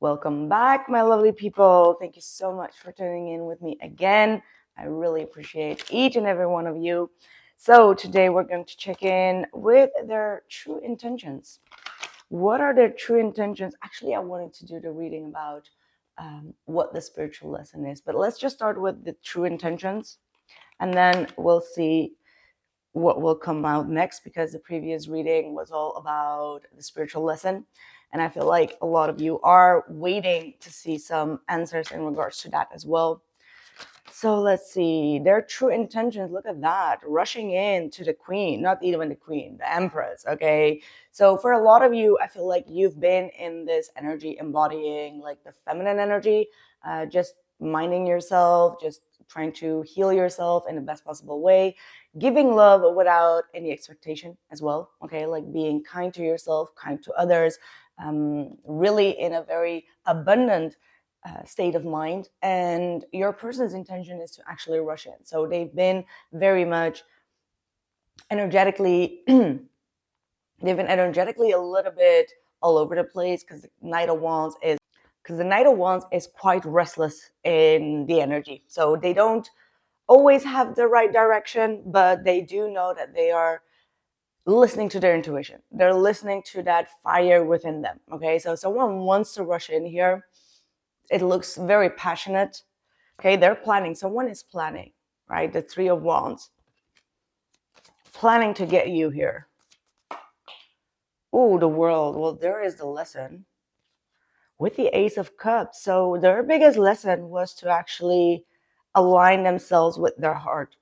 Welcome back, my lovely people. Thank you so much for tuning in with me again. I really appreciate each and every one of you. So, today we're going to check in with their true intentions. What are their true intentions? Actually, I wanted to do the reading about what the spiritual lesson is, but let's just start with the true intentions and then we'll see what will come out next, because the previous reading was all about the spiritual lesson. And I feel like a lot of you are waiting to see some answers in regards to that as well. So let's see, their true intentions. Look at that, rushing in to the queen, not even the queen, the empress. Okay, so for a lot of you, I feel like you've been in this energy embodying like the feminine energy, just minding yourself, just trying to heal yourself in the best possible way, giving love without any expectation as well. Okay, like being kind to yourself, kind to others, really in a very abundant state of mind. And your person's intention is to actually rush in. So they've been very much energetically they've been energetically a little bit all over the place, because the Knight of Wands is quite restless in the energy. So they don't always have the right direction, but they do know that they are listening to their intuition. They're listening to that fire within them. Okay, so someone wants to rush in here. It looks very passionate. Okay, they're planning. Someone is planning, right? The Three of Wands. Planning to get you here. Oh, the World. Well, there is the lesson with the Ace of Cups. So their biggest lesson was to actually align themselves with their heart.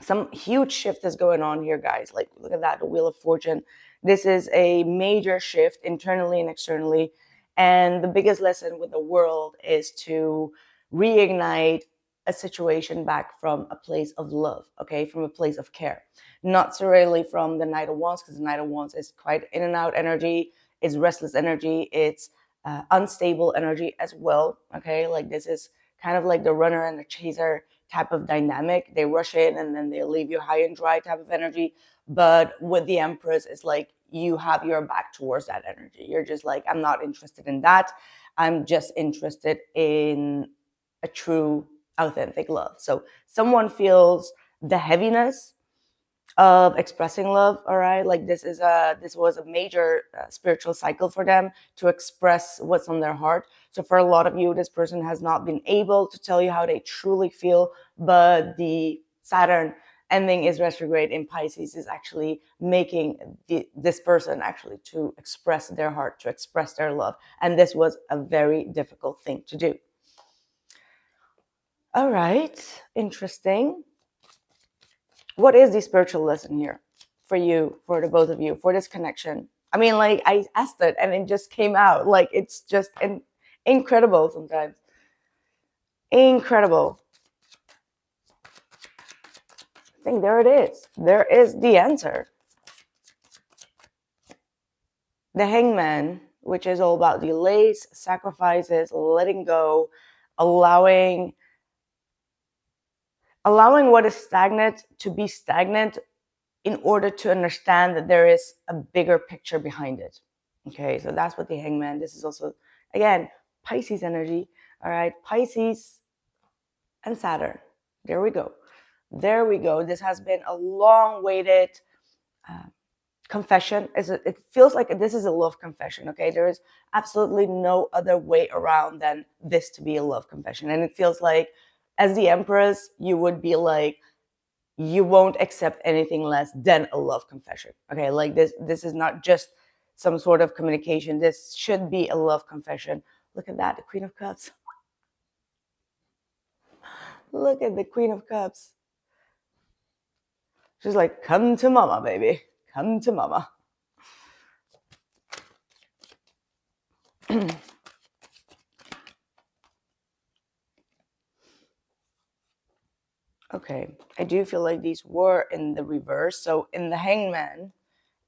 Some huge shift is going on here, guys. Like, look at that, the Wheel of Fortune. This is a major shift internally and externally. And the biggest lesson with the World is to reignite a situation back from a place of love, okay, from a place of care. Not necessarily from the Knight of Wands, because the Knight of Wands is quite in and out energy, it's restless energy, it's unstable energy as well, okay? Like, this is kind of like the runner and the chaser type of dynamic. They rush in and then they leave you high and dry type of energy. But with the Empress, it's like you have your back towards that energy. You're just like, I'm not interested in that. I'm just interested in a true, authentic love. So someone feels the heaviness of expressing love. All right, like this was a major spiritual cycle for them to express what's on their heart. So for a lot of you, this person has not been able to tell you how they truly feel, but the Saturn ending is retrograde in Pisces is actually making this person actually to express their heart, to express their love. And this was a very difficult thing to do. All right, interesting. What is the spiritual lesson here for you, for the both of you, for this connection? I mean, like, I asked it and it just came out. Like, it's just incredible sometimes. Incredible. I think there it is. There is the answer. The Hangman, which is all about delays, sacrifices, letting go, allowing what is stagnant to be stagnant, in order to understand that there is a bigger picture behind it. Okay, so that's what the Hangman. This is also, again, Pisces energy. All right, Pisces and Saturn. There we go. There we go. This has been a long-awaited confession. It feels like this is a love confession. Okay, there is absolutely no other way around than this to be a love confession. And it feels like, as the Empress, you would be like, you won't accept anything less than a love confession. Okay, like this is not just some sort of communication. This should be a love confession. Look at that, the Queen of Cups. Look at the Queen of Cups. She's like, come to mama, baby. Come to mama. Okay, I do feel like these were in the reverse. So in the Hangman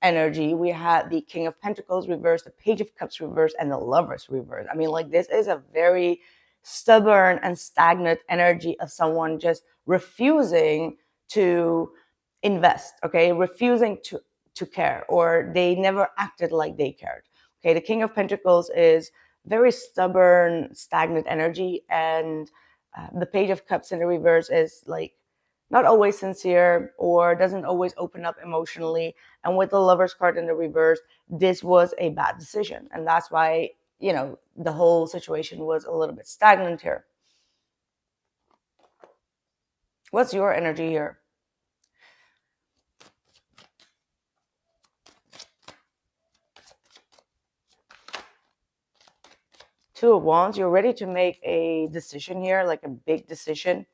energy, we had the King of Pentacles reverse, the Page of Cups reverse, and the Lovers reverse. I mean, like, this is a very stubborn and stagnant energy of someone just refusing to invest, okay, refusing to care, or they never acted like they cared. Okay, the King of Pentacles is very stubborn, stagnant energy. And the Page of Cups in the reverse is like not always sincere or doesn't always open up emotionally. And with the Lover's card in the reverse, this was a bad decision. And that's why, the whole situation was a little bit stagnant here. What's your energy here? Two of Wands, you're ready to make a decision here, like a big decision.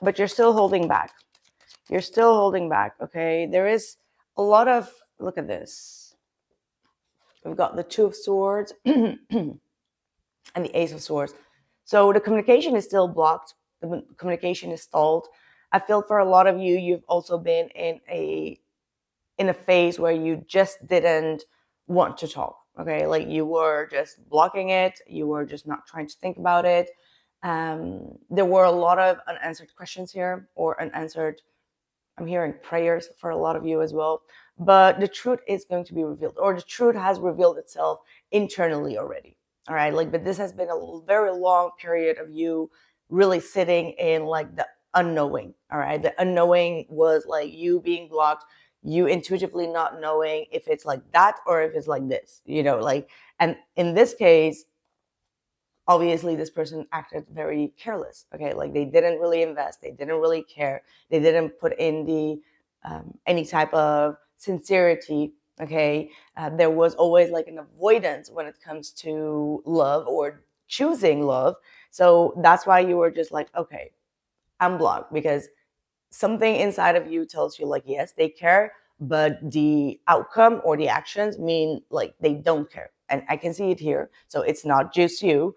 But you're still holding back. You're still holding back, okay? There is a lot of, look at this. We've got the Two of Swords and the Ace of Swords. So the communication is still blocked. The communication is stalled. I feel for a lot of you, you've also been in a phase where you just didn't want to talk, okay? Like you were just blocking it. You were just not trying to think about it. There were a lot of unanswered questions here, or unanswered, I'm hearing prayers for a lot of you as well. But the truth is going to be revealed, or the truth has revealed itself internally already. All right. Like, but this has been a very long period of you really sitting in like the unknowing. All right. The unknowing was like you being blocked, you intuitively not knowing if it's like that or if it's like this, like, and in this case, obviously this person acted very careless, okay? Like they didn't really invest, they didn't really care, they didn't put in the any type of sincerity, okay? There was always like an avoidance when it comes to love or choosing love. So that's why you were just like, okay, I'm blocked, because something inside of you tells you like, yes, they care, but the outcome or the actions mean like they don't care. And I can see it here. So it's not just you.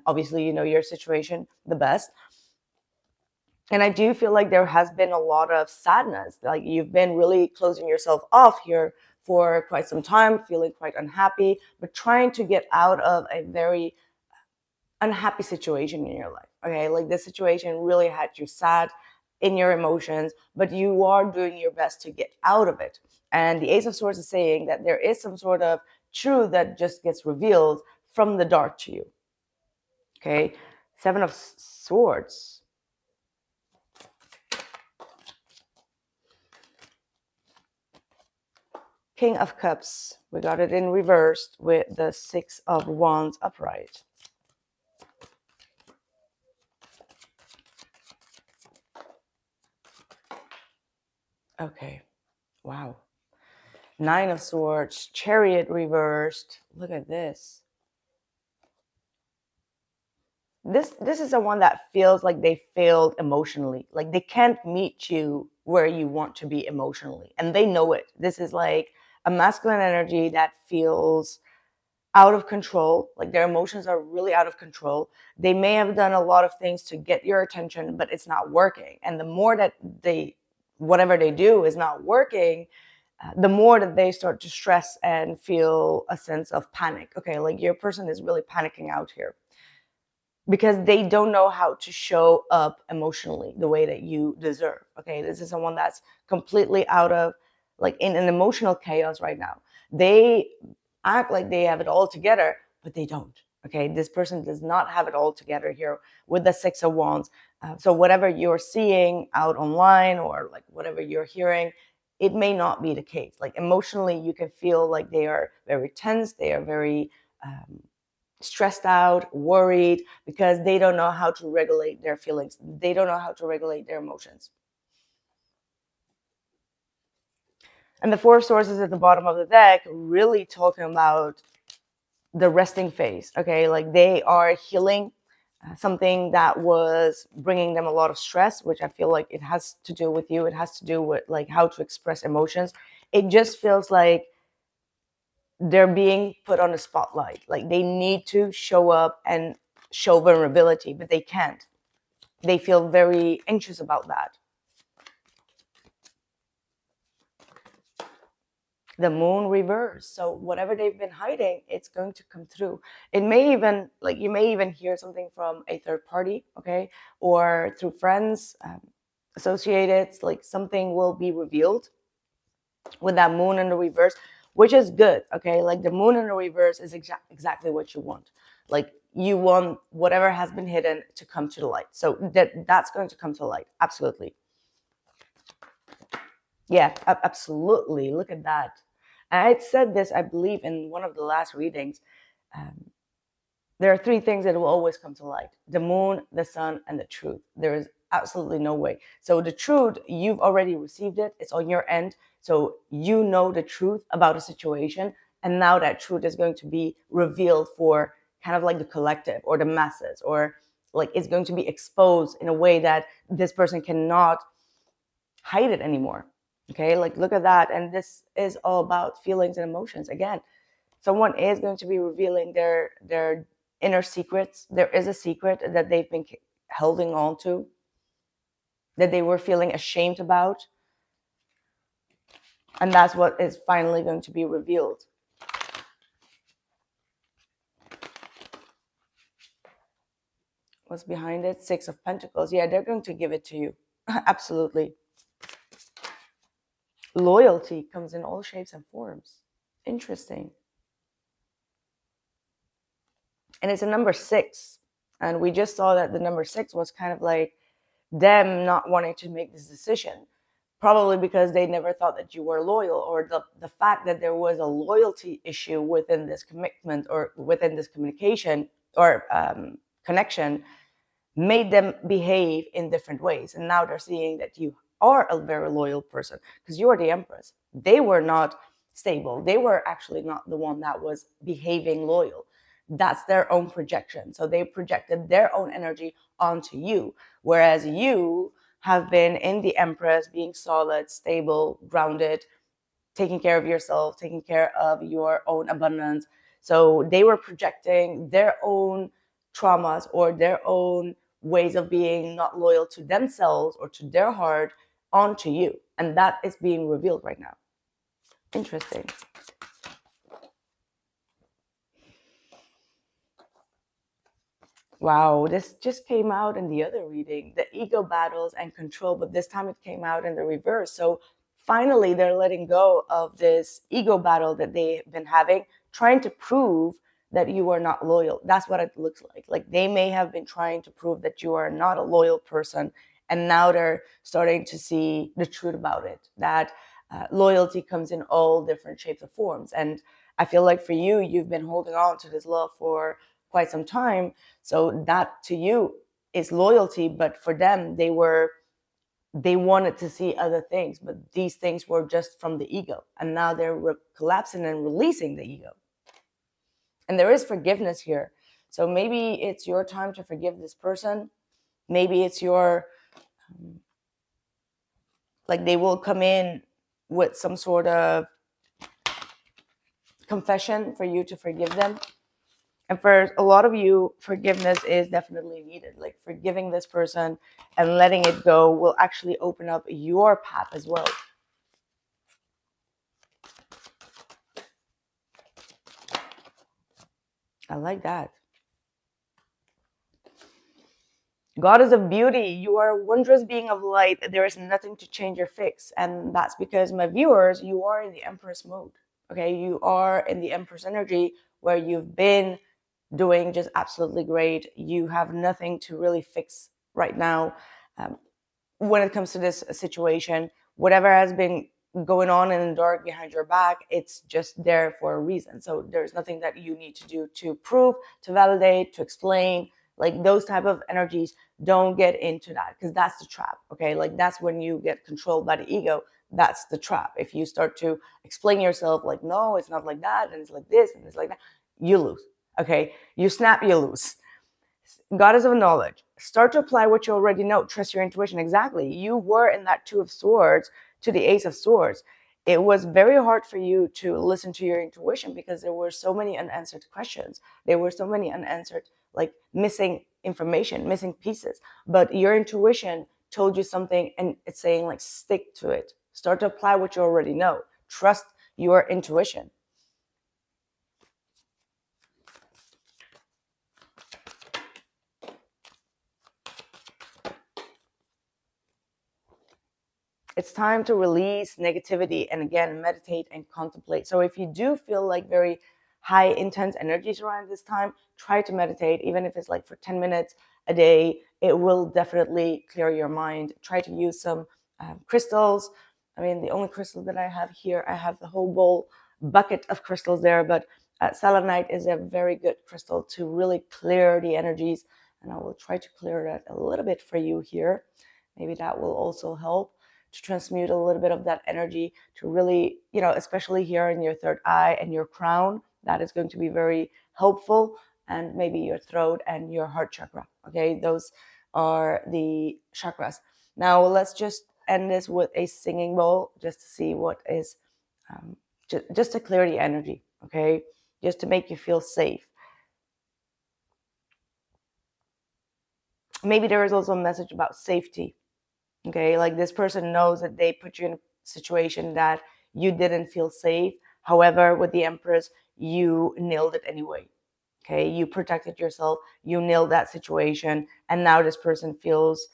Obviously, you know your situation the best. And I do feel like there has been a lot of sadness. Like you've been really closing yourself off here for quite some time, feeling quite unhappy, but trying to get out of a very unhappy situation in your life. Okay, like this situation really had you sad in your emotions, but you are doing your best to get out of it. And the Ace of Swords is saying that there is some sort of truth that just gets revealed from the dark to you. Okay, Seven of Swords. King of Cups. We got it in reversed with the Six of Wands upright. Okay, wow. Nine of Swords, Chariot reversed. Look at this. This is the one that feels like they failed emotionally. Like they can't meet you where you want to be emotionally. And they know it. This is like a masculine energy that feels out of control. Like their emotions are really out of control. They may have done a lot of things to get your attention, but it's not working. And the more that whatever they do is not working, the more that they start to stress and feel a sense of panic. Okay, like your person is really panicking out here, because they don't know how to show up emotionally the way that you deserve. Okay, this is someone that's completely out of, like, in an emotional chaos right now. They act like they have it all together, but they don't. Okay, this person does not have it all together here with the Six of Wands. So whatever you're seeing out online, or like whatever you're hearing, it may not be the case. Like emotionally, you can feel like they are very tense, they are very stressed out, worried, because they don't know how to regulate their feelings. They don't know how to regulate their emotions. And the Four of Swords is at the bottom of the deck, really talking about the resting phase. Okay, like they are healing something that was bringing them a lot of stress, which I feel like it has to do with you. It has to do with like how to express emotions. It just feels like they're being put on the spotlight. Like they need to show up and show vulnerability, but they can't. They feel very anxious about that. The Moon reverse. So whatever they've been hiding, it's going to come through. It may even, like, you may even hear something from a third party, okay, or through friends, associated. Like something will be revealed with that Moon in the reverse. which is good. Okay, like the moon in the reverse is exactly what you want. Like you want whatever has been hidden to come to the light. So that's going to come to light. Absolutely. Yeah, absolutely. Look at that. And I said this, I believe, in one of the last readings. Um, there are three things that will always come to light: the moon, the sun, and the truth. There is absolutely no way. So the truth, you've already received it. It's on your end. So you know the truth about a situation. And now that truth is going to be revealed for kind of like the collective or the masses, or like it's going to be exposed in a way that this person cannot hide it anymore. Okay, like look at that. And this is all about feelings and emotions. Again, someone is going to be revealing their inner secrets. There is a secret that they've been holding on to, that they were feeling ashamed about, and that's what is finally going to be revealed. What's behind it? Six of Pentacles. Yeah, they're going to give it to you. Absolutely. Loyalty comes in all shapes and forms. Interesting. And it's a number 6. And we just saw that the number 6 was kind of like them not wanting to make this decision, probably because they never thought that you were loyal, or the fact that there was a loyalty issue within this commitment or within this communication or connection made them behave in different ways. And now they're seeing that you are a very loyal person because you are the Empress. They were not stable. They were actually not the one that was behaving loyal. That's their own projection. So they projected their own energy onto you, whereas you have been in the Empress, being solid, stable, grounded, taking care of yourself, taking care of your own abundance. So they were projecting their own traumas or their own ways of being not loyal to themselves or to their heart onto you. And that is being revealed right now. Interesting. Wow, this just came out in the other reading, the ego battles and control, but this time it came out in the reverse. So finally, they're letting go of this ego battle that they've been having, trying to prove that you are not loyal. That's what it looks like. Like they may have been trying to prove that you are not a loyal person, and now they're starting to see the truth about it, that loyalty comes in all different shapes and forms. And I feel like for you, you've been holding on to this love for quite some time. So that to you is loyalty, but for them, they wanted to see other things, but these things were just from the ego. And now they're collapsing and releasing the ego. And there is forgiveness here. So maybe it's your time to forgive this person. Maybe it's your, like they will come in with some sort of confession for you to forgive them. And for a lot of you, forgiveness is definitely needed. Like forgiving this person and letting it go will actually open up your path as well. I like that. Goddess of beauty, you are a wondrous being of light. There is nothing to change or fix. And that's because, my viewers, you are in the Empress mode. Okay, you are in the Empress energy where you've been doing just absolutely great. You have nothing to really fix right now. When it comes to this situation, whatever has been going on in the dark behind your back, it's just there for a reason. So there's nothing that you need to do to prove, to validate, to explain. Like those type of energies, don't get into that, because that's the trap. Okay, like that's when you get controlled by the ego. That's the trap. If you start to explain yourself like, no, it's not like that, and it's like this, and it's like that, you lose. Okay, you snap, you lose. Goddess of knowledge. Start to apply what you already know. Trust your intuition. Exactly. You were in that Two of Swords to the Ace of Swords. It was very hard for you to listen to your intuition because there were so many unanswered questions. There were so many unanswered, like missing information, missing pieces. But your intuition told you something, and it's saying like, stick to it. Start to apply what you already know. Trust your intuition. It's time to release negativity and again, meditate and contemplate. So if you do feel like very high intense energies around this time, try to meditate, even if it's like for 10 minutes a day. It will definitely clear your mind. Try to use some crystals. I mean, the only crystal that I have here, I have the whole bucket of crystals there, but selenite is a very good crystal to really clear the energies, and I will try to clear that a little bit for you here. Maybe that will also help to transmute a little bit of that energy to really, especially here in your third eye and your crown. That is going to be very helpful, and maybe your throat and your heart chakra. Okay, those are the chakras. Now let's just end this with a singing bowl, just to see what is, just to clear the energy. Okay, just to make you feel safe. Maybe there is also a message about safety. Okay, like this person knows that they put you in a situation that you didn't feel safe. However, with the Empress, you nailed it anyway. Okay, you protected yourself, you nailed that situation, and now this person feels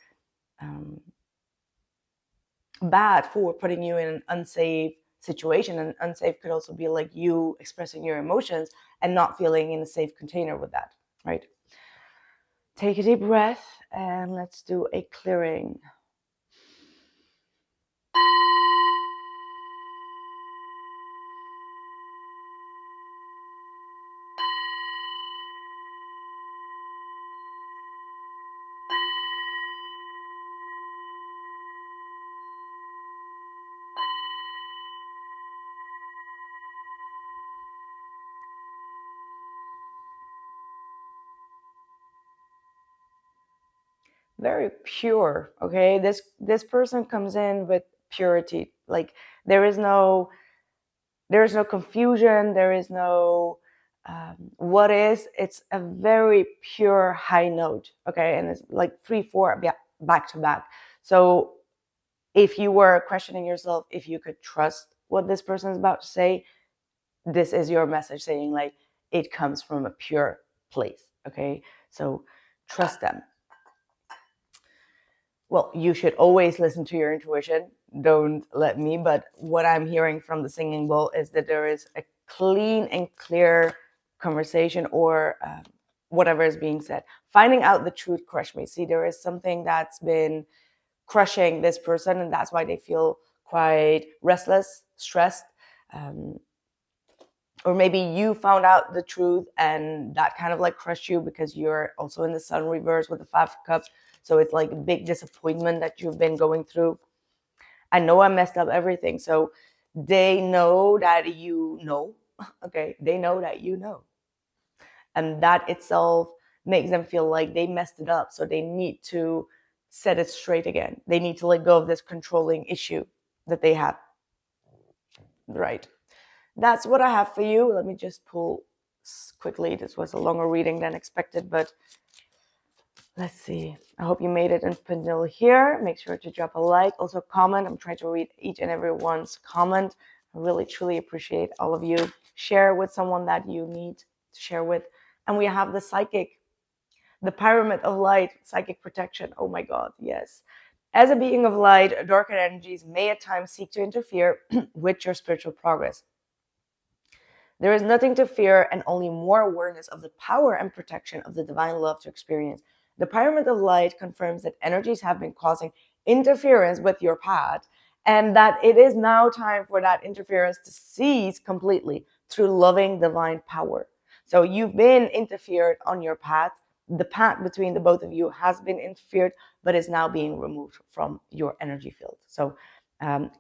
bad for putting you in an unsafe situation. And unsafe could also be like you expressing your emotions and not feeling in a safe container with that, right? Take a deep breath and let's do a clearing. Very pure. Okay, this person comes in with purity. Like there is no confusion, there is no what is. It's a very pure high note. Okay, and it's like 3-4 back to back. So if you were questioning yourself if you could trust what this person is about to say, this is your message saying like it comes from a pure place. Okay, so trust them. Well, you should always listen to your intuition. Don't let me. But what I'm hearing from the singing bowl is that there is a clean and clear conversation, or whatever is being said. Finding out the truth crushed me. See, there is something that's been crushing this person, and that's why they feel quite restless, stressed. Or maybe you found out the truth and that kind of like crushed you because you're also in the sun reverse with the 5 of Cups. So it's like a big disappointment that you've been going through. I know I messed up everything. So they know that you know. Okay, they know that you know. And that itself makes them feel like they messed it up. So they need to set it straight again. They need to let go of this controlling issue that they have. Right. That's what I have for you. Let me just pull quickly. This was a longer reading than expected, but let's see. I hope you made it until here. Make sure to drop a like. Also comment. I'm trying to read each and every one's comment. I really, truly appreciate all of you. Share with someone that you need to share with. And we have the psychic, the pyramid of light, psychic protection. Oh my God, yes. As a being of light, darker energies may at times seek to interfere with your spiritual progress. There is nothing to fear and only more awareness of the power and protection of the divine love to experience. The pyramid of light confirms that energies have been causing interference with your path, and that it is now time for that interference to cease completely through loving divine power. So you've been interfered on your path. The path between the both of you has been interfered, but is now being removed from your energy field. So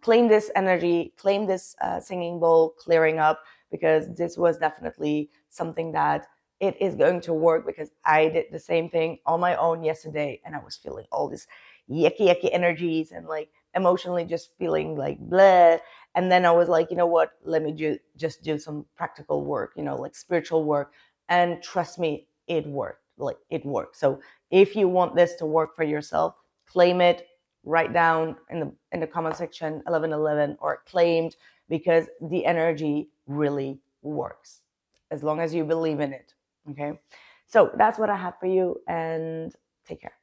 claim this energy, claim this singing bowl clearing up, because this was definitely something that it is going to work, because I did the same thing on my own yesterday and I was feeling all this yucky energies and like emotionally just feeling like bleh. And then I was like, you know what, let me just do some practical work, like spiritual work. And trust me, it worked. Like it worked. So if you want this to work for yourself, claim it. Write down in the comment section 1111 or claimed, because the energy really works as long as you believe in it. Okay, so that's what I have for you, and take care.